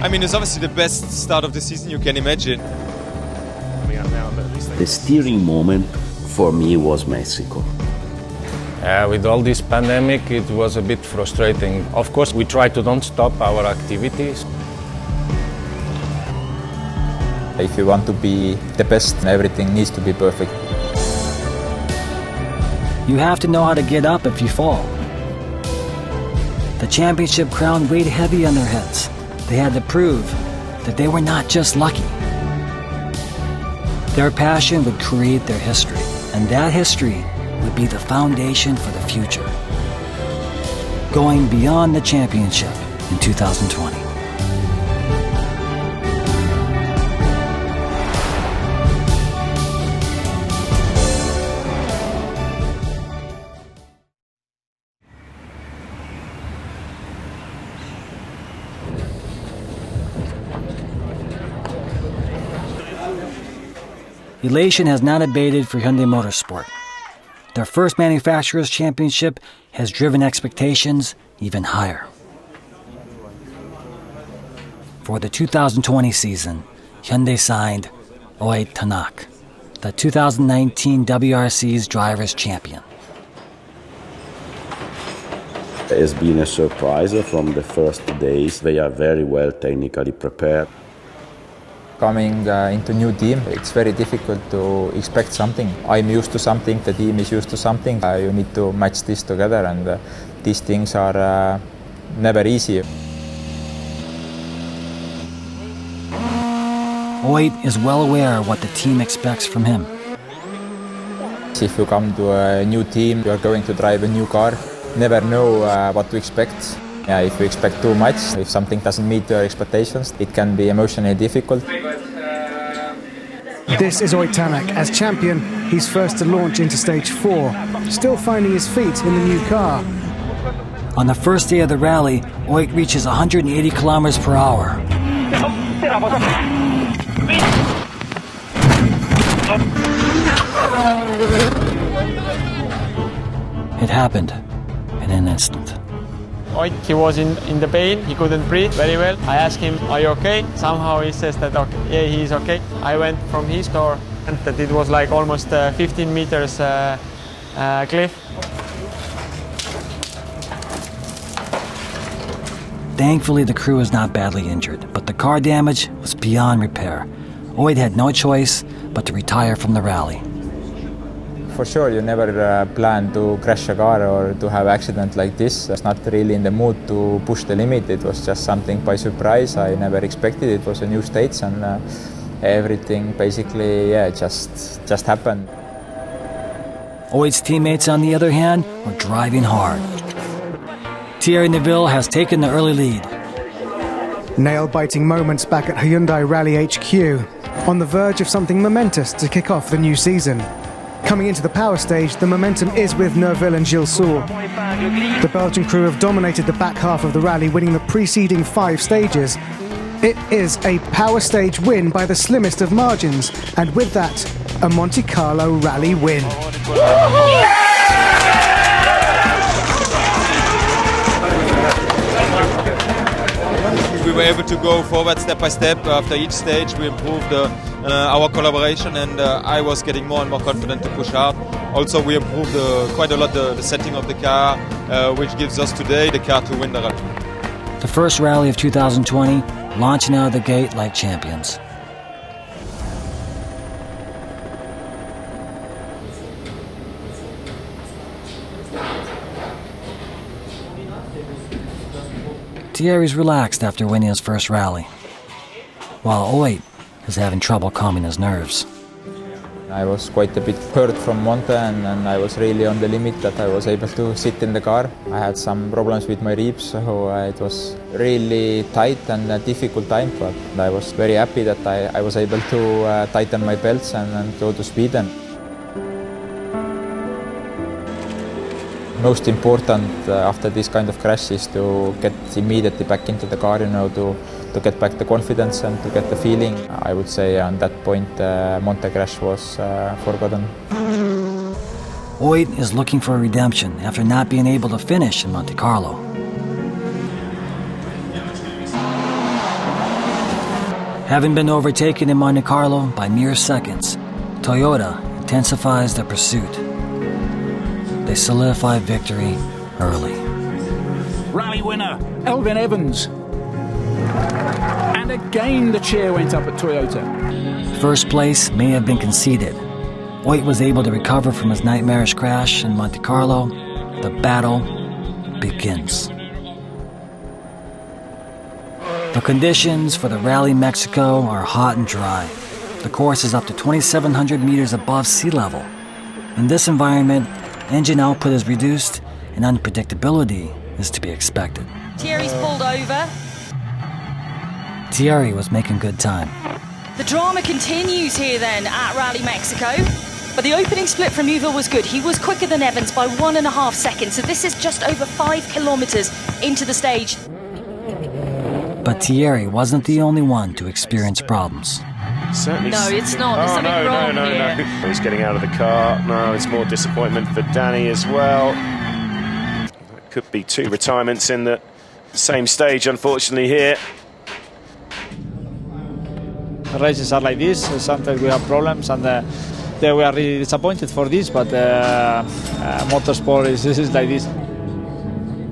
I mean, it's obviously the best start of the season you can imagine. The steering moment for me was Mexico. With all this pandemic, it was a bit frustrating. Of course, we try to don't stop our activities. If you want to be the best, everything needs to be perfect. You have to know how to get up if you fall. The championship crown weighed heavy on their heads. They had to prove that they were not just lucky. Their passion would create their history, and that history would be the foundation for the future, going beyond the championship in 2020. Elation has not abated for Hyundai Motorsport. Their first manufacturer's championship has driven expectations even higher. For the 2020 season, Hyundai signed Tänak, the 2019 WRC's Drivers' Champion. It has been a surprise from the first days. They are very well technically prepared. Coming into a new team, it's very difficult to expect something. I'm used to something, the team is used to something. You need to match this together, and these things are never easy. Oit is well aware of what the team expects from him. If you come to a new team, you are going to drive a new car. Never know what to expect. If you expect too much, if something doesn't meet your expectations, it can be emotionally difficult. This is Tänak. As champion, he's first to launch into stage 4, still finding his feet in the new car. On the first day of the rally, Oit reaches 180 kilometers per hour. It happened in an instant. He was in the pain, he couldn't breathe very well. I asked him, are you okay? Somehow he says that okay, yeah, he's okay. I went from his door and that it was like almost 15 meters cliff. Thankfully, the crew was not badly injured, but the car damage was beyond repair. Oit had no choice but to retire from the rally. For sure, you never plan to crash a car or to have an accident like this. I was not really in the mood to push the limit. It was just something by surprise. I never expected it. It was a new stage, and everything basically, just happened. Oit's teammates, on the other hand, were driving hard. Thierry Neuville has taken the early lead. Nail-biting moments back at Hyundai Rally HQ, on the verge of something momentous to kick off the new season. Coming into the power stage, the momentum is with Neuville and Gilles Soul. The Belgian crew have dominated the back half of the rally, winning the preceding 5 stages. It is a power stage win by the slimmest of margins, and with that, a Monte Carlo rally win. We were able to go forward step by step. After each stage we improved our collaboration, and I was getting more and more confident to push hard. Also we improved quite a lot the setting of the car, which gives us today the car to win the rally. The first rally of 2020, launching out of the gate like champions. Thierry's relaxed after winning his first rally, while Oit is having trouble calming his nerves. I was quite a bit hurt from Monza, and I was really on the limit that I was able to sit in the car. I had some problems with my ribs, so it was really tight and a difficult time, but I was very happy that I was able to tighten my belts and go to speed. And most important after this kind of crash is to get immediately back into the car, to get back the confidence and to get the feeling. I would say on that point Monte crash was forgotten. Oit is looking for a redemption after not being able to finish in Monte Carlo. Having been overtaken in Monte Carlo by mere seconds, Toyota intensifies their pursuit. They solidify victory early. Rally winner, Elvin Evans. And again the cheer went up at Toyota. First place may have been conceded. Oit was able to recover from his nightmarish crash in Monte Carlo. The battle begins. The conditions for the Rally Mexico are hot and dry. The course is up to 2,700 meters above sea level. In this environment, engine output is reduced and unpredictability is to be expected. Thierry's pulled over. Thierry was making good time. The drama continues here then at Rally Mexico. But the opening split from Uwe was good. He was quicker than Evans by 1.5 seconds. So this is just over 5 kilometers into the stage. But Thierry wasn't the only one to experience problems. Certainly. No, it's not. There's something wrong here. No. He's getting out of the car. No, it's more disappointment for Danny as well. It could be 2 retirements in the same stage, unfortunately, here. Races are like this. Sometimes we have problems, and we are really disappointed for this. But motorsport is like this.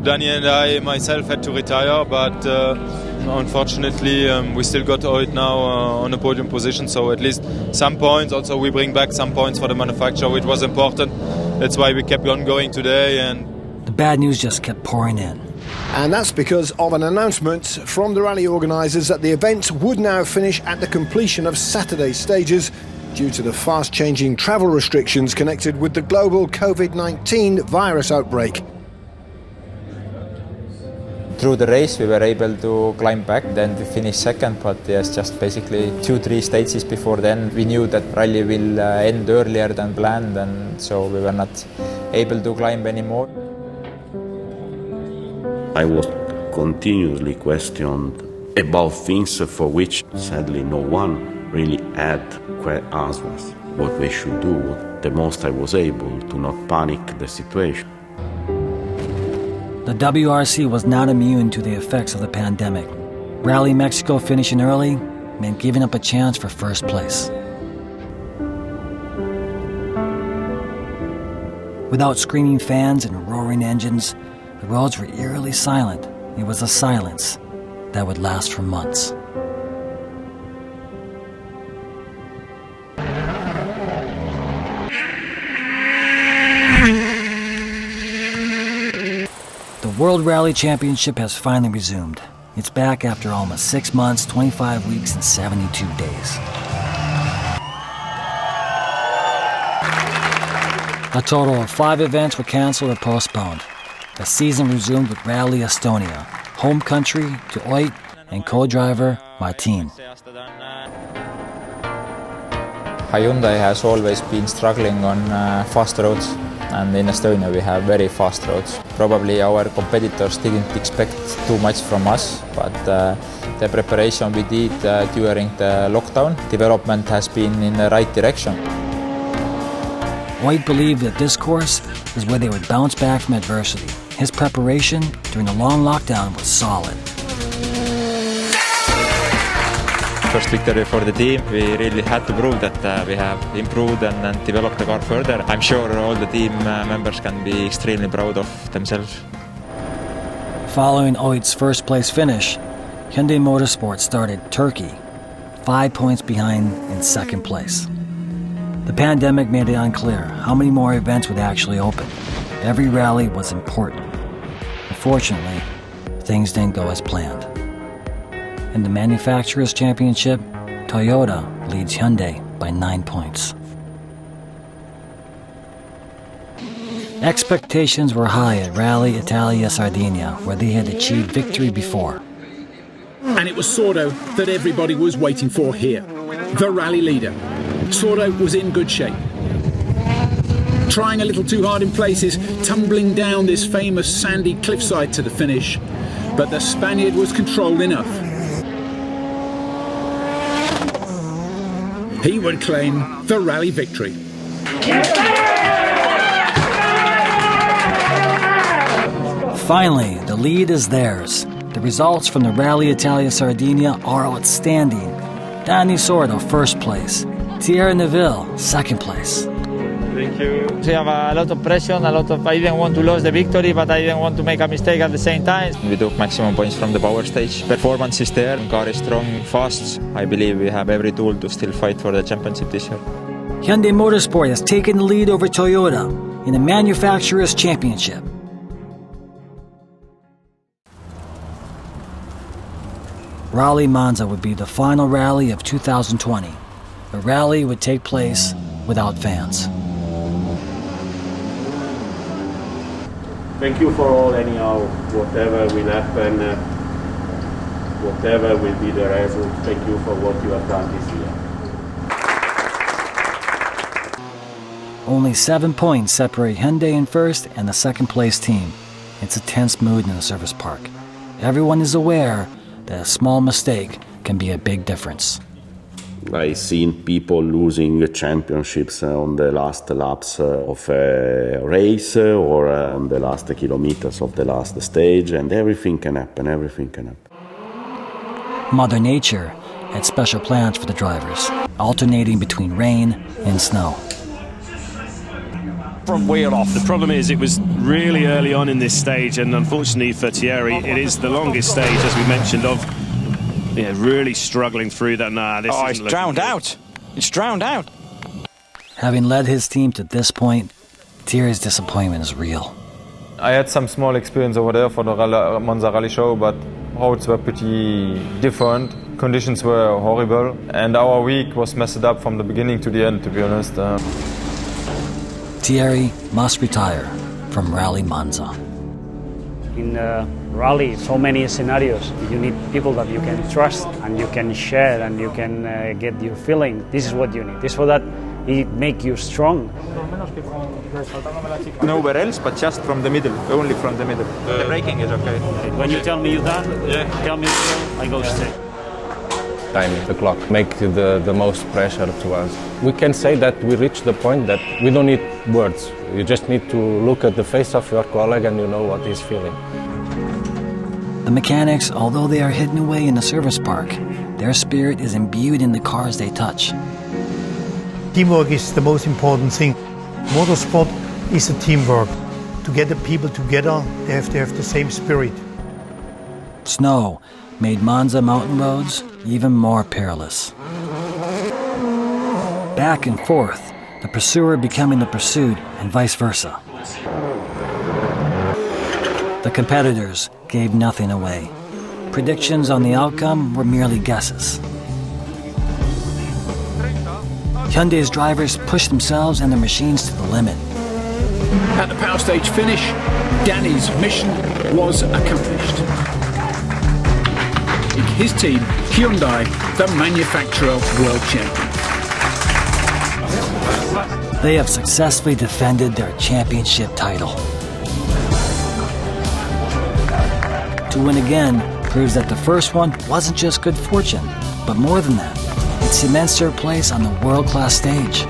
Danny and I myself had to retire, but unfortunately we still got Oit now on a podium position, so at least some points. Also we bring back some points for the manufacturer, which was important. That's why we kept on going today. And the bad news just kept pouring in. And that's because of an announcement from the rally organisers that the event would now finish at the completion of Saturday's stages due to the fast-changing travel restrictions connected with the global COVID-19 virus outbreak. Through the race we were able to climb back, then to finish second, but yes, just basically 2-3 stages before then we knew that rally will end earlier than planned, and so we were not able to climb anymore. I was continuously questioned about things for which sadly no one really had answers. What we should do, the most I was able to not panic the situation. The WRC was not immune to the effects of the pandemic. Rally Mexico finishing early meant giving up a chance for first place. Without screaming fans and roaring engines, the roads were eerily silent. It was a silence that would last for months. The World Rally Championship has finally resumed. It's back after almost 6 months, 25 weeks, and 72 days. A total of 5 events were canceled or postponed. The season resumed with Rally Estonia, home country to Oit and co-driver Martin. Hyundai has always been struggling on fast roads, and in Estonia we have very fast roads. Probably our competitors didn't expect too much from us, but the preparation we did during the lockdown, development has been in the right direction. Oit believed that this course is where they would bounce back from adversity. His preparation during the long lockdown was solid. First victory for the team. We really had to prove that we have improved and developed the car further. I'm sure all the team members can be extremely proud of themselves. Following Oit's first place finish, Hyundai Motorsport started Turkey, 5 points behind in second place. The pandemic made it unclear how many more events would actually open. Every rally was important. Unfortunately, things didn't go as planned. In the Manufacturers' Championship, Toyota leads Hyundai by 9 points. Expectations were high at Rally Italia Sardinia, where they had achieved victory before. And it was Sordo that everybody was waiting for here, the rally leader. Sordo was in good shape. Trying a little too hard in places, tumbling down this famous sandy cliffside to the finish. But the Spaniard was controlled enough. He would claim the rally victory. Finally, the lead is theirs. The results from the Rally Italia Sardinia are outstanding. Danny Sordo, first place. Thierry Neuville, second place. Thank you. We have a lot of pressure, I didn't want to lose the victory, but I didn't want to make a mistake at the same time. We took maximum points from the power stage. Performance is there, car is strong, fast. I believe we have every tool to still fight for the championship this year. Hyundai Motorsport has taken the lead over Toyota in the Manufacturers' Championship. Rally Monza would be the final rally of 2020. The rally would take place without fans. Thank you for all, anyhow, whatever will happen, whatever will be the result. Thank you for what you have done this year. Only 7 points separate Hyundai in first and the second place team. It's a tense mood in the service park. Everyone is aware that a small mistake can be a big difference. I've seen people losing championships on the last laps of a race or on the last kilometers of the last stage, and everything can happen, Mother Nature had special plans for the drivers, alternating between rain and snow. Front wheel off. The problem is it was really early on in this stage, and unfortunately for Thierry, it is the longest stage, as we mentioned, of really struggling through that. It's drowned out. It's drowned out. Having led his team to this point, Thierry's disappointment is real. I had some small experience over there for the Monza Rally Show, but roads were pretty different. Conditions were horrible, and our week was messed up from the beginning to the end, to be honest. Thierry must retire from Rally Monza. In rally, so many scenarios. You need people that you can trust and you can share and you can get your feeling. This is what you need. This is for that it make you strong. Nowhere else, but just from the middle, only from the middle. The braking is okay. When you tell me you're done, tell me I go straight. Time, the clock, make the most pressure to us. We can say that we reached the point that we don't need words. You just need to look at the face of your colleague and you know what he's feeling. The mechanics, although they are hidden away in the service park, their spirit is imbued in the cars they touch. Teamwork is the most important thing. Motorsport is a teamwork. To get the people together, they have to have the same spirit. Snow made Monza mountain roads even more perilous. Back and forth, the pursuer becoming the pursued and vice versa. The competitors gave nothing away. Predictions on the outcome were merely guesses. Hyundai's drivers pushed themselves and their machines to the limit. At the power stage finish, Danny's mission was accomplished. His team, Hyundai, the manufacturer world champion. They have successfully defended their championship title. To win again proves that the first one wasn't just good fortune, but more than that, it cements their place on the world-class stage.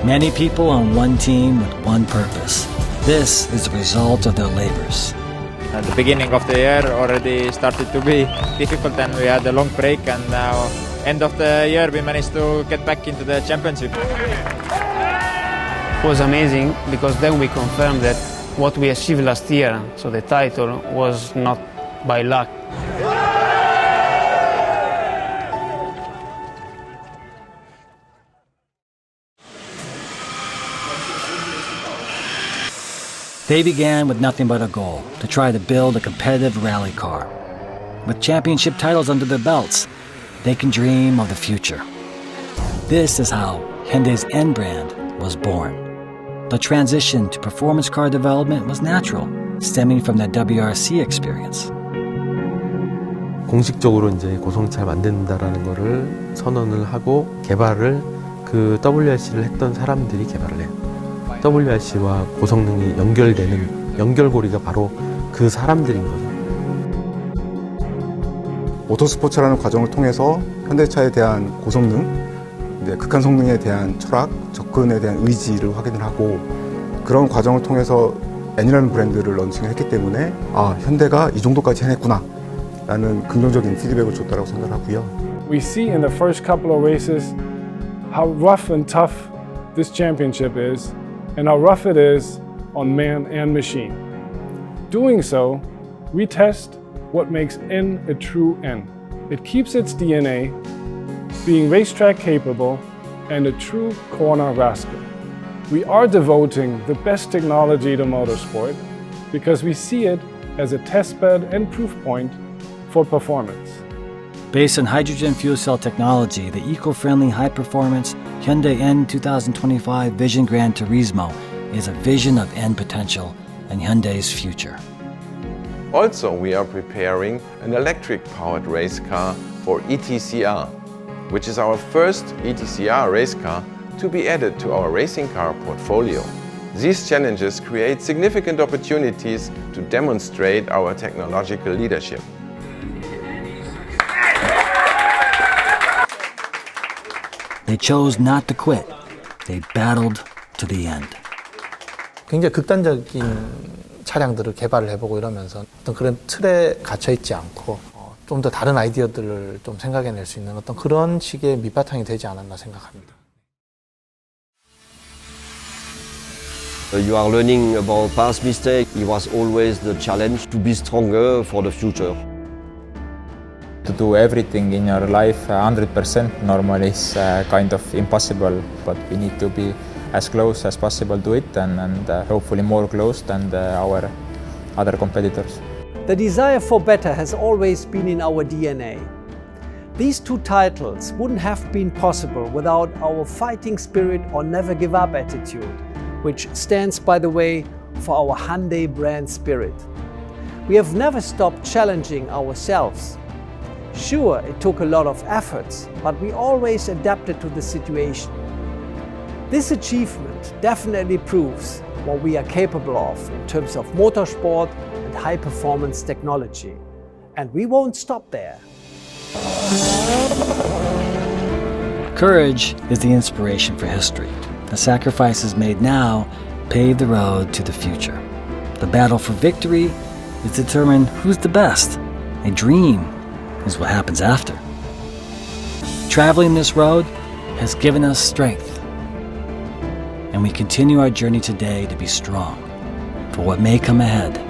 Many people on one team with one purpose. This is the result of their labors. At the beginning of the year already started to be difficult, and we had a long break, and now end of the year we managed to get back into the championship. It was amazing because then we confirmed that what we achieved last year, so the title, was not by luck. They began with nothing but a goal, to try to build a competitive rally car. With championship titles under their belts, they can dream of the future. This is how Hyundai's N brand was born. The transition to performance car development was natural, stemming from their WRC experience. 공식적으로 이제 고성차를 만든다라는 거를 선언을 하고 개발을 그 WRC를 했던 사람들이 개발을 해요. WRC와 고성능이 연결되는 연결고리가 바로 그 사람들인 거죠. 모터스포츠라는 과정을 통해서 현대차에 대한 고성능, 극한 성능에 대한 철학, 접근에 대한 의지를 확인을 하고 그런 과정을 통해서 N이라는 브랜드를 런칭을 했기 때문에 아, 현대가 이 정도까지 해냈구나 라는 긍정적인 피드백을 줬다고 생각하고요. We see in the first couple of races how rough and tough this championship is and how rough it is on man and machine. Doing so, we test what makes N a true N. It keeps its DNA, being racetrack capable and a true corner rascal. We are devoting the best technology to motorsport because we see it as a testbed and proof point for performance. Based on hydrogen fuel cell technology, the eco-friendly high-performance Hyundai N 2025 Vision Gran Turismo is a vision of N potential and Hyundai's future. Also, we are preparing an electric-powered race car for ETCR, which is our first ETCR race car to be added to our racing car portfolio. These challenges create significant opportunities to demonstrate our technological leadership. They chose not to quit. They battled to the end. 굉장히 극단적인 차량들을 개발을 해보고 이러면서 어떤 그런 틀에 갇혀 있지 않고 좀 더 다른 아이디어들을 좀 생각해낼 수 있는 어떤 그런 식의 밑바탕이 되지 않았나 생각합니다. You are learning about past mistakes. It was always the challenge to be stronger for the future. To do everything in your life 100% normally is kind of impossible, but we need to be as close as possible to it and hopefully more close than our other competitors. The desire for better has always been in our DNA. These two titles wouldn't have been possible without our fighting spirit or never give up attitude, which stands, by the way, for our Hyundai brand spirit. We have never stopped challenging ourselves. Sure, it took a lot of efforts, but we always adapted to the situation. This achievement definitely proves what we are capable of in terms of motorsport and high-performance technology. And we won't stop there. Courage is the inspiration for history. The sacrifices made now pave the road to the future. The battle for victory is to determine who's the best. A dream is what happens after. Traveling this road has given us strength, and we continue our journey today to be strong for what may come ahead.